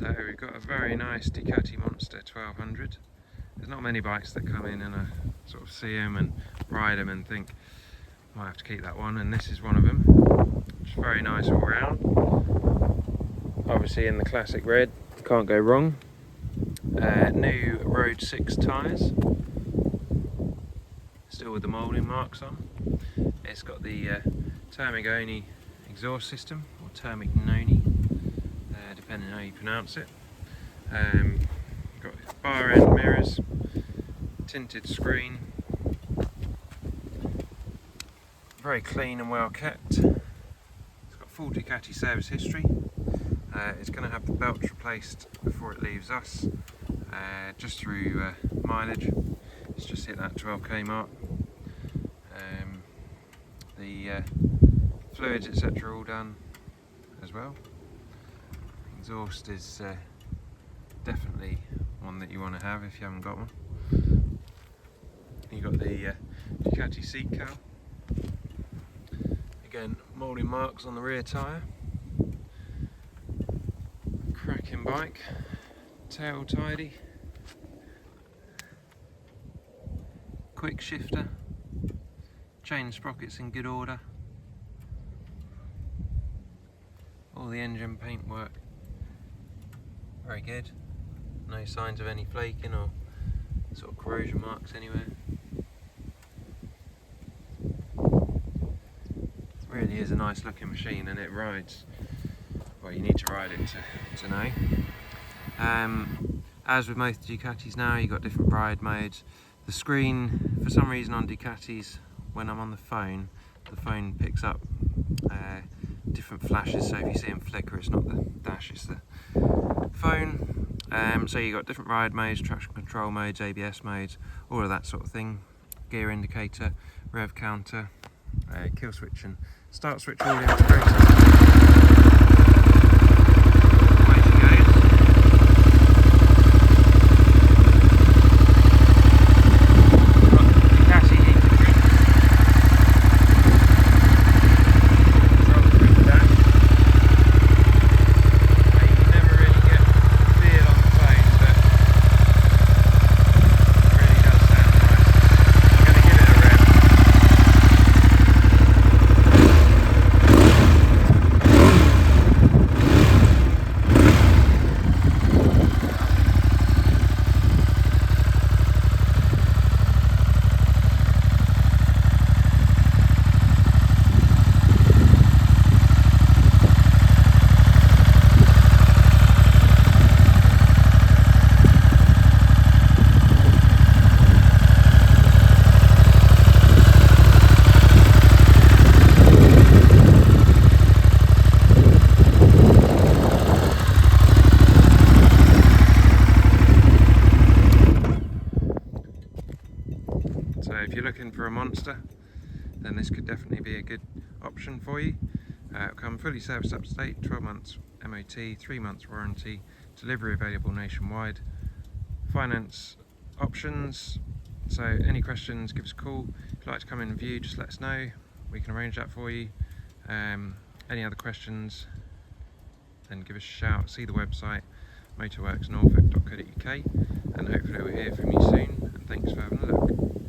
So we've got a very nice Ducati Monster 1200. There's not many bikes that come in and I sort of see them and ride them and think, might have to keep that one, and this is one of them. It's very nice all round. Obviously in the classic red, can't go wrong. New Road 6 tyres, still with the moulding marks on. It's got the Termignoni exhaust system, or Termignoni, depending on how you pronounce it. Got bar end mirrors, tinted screen, very clean and well kept. It's got full Ducati service history. It's going to have the belts replaced before it leaves us, just through mileage. It's just hit that 12k mark. The fluids etc. all done as well. Exhaust is definitely one that you want to have if you haven't got one. You've got the Ducati seat cowl. Again, moulding marks on the rear tyre. Cracking bike. Tail tidy. Quick shifter. Chain sprockets in good order. All the engine paintwork very good. No signs of any flaking or sort of corrosion marks anywhere. Really is a nice looking machine, and it rides, well, you need to ride it to know. As with most Ducatis now, you've got different ride modes. The screen, for some reason on Ducatis, when I'm on the phone picks up different flashes, so if you see them flicker, it's not the dash, it's the phone. So you've got different ride modes, traction control modes, ABS modes, all of that sort of thing. Gear indicator, rev counter, kill switch and start switch all integrated. Away she goes. Ducati heated seats. Controls through the dash. You never really get the feel on the phone, but it really does sound nice. I'm going to give it a rev. So if you're looking for a monster, then this could definitely be a good option for you. It'll come fully serviced up to date, 12 months MOT, 3 months warranty, delivery available nationwide, finance options. So any questions, give us a call. If you'd like to come in and view, just let us know. We can arrange that for you. Any other questions, then give us a shout. See the website, motorworksnorfolk.co.uk, and hopefully we'll hear from you soon. And thanks for having a look.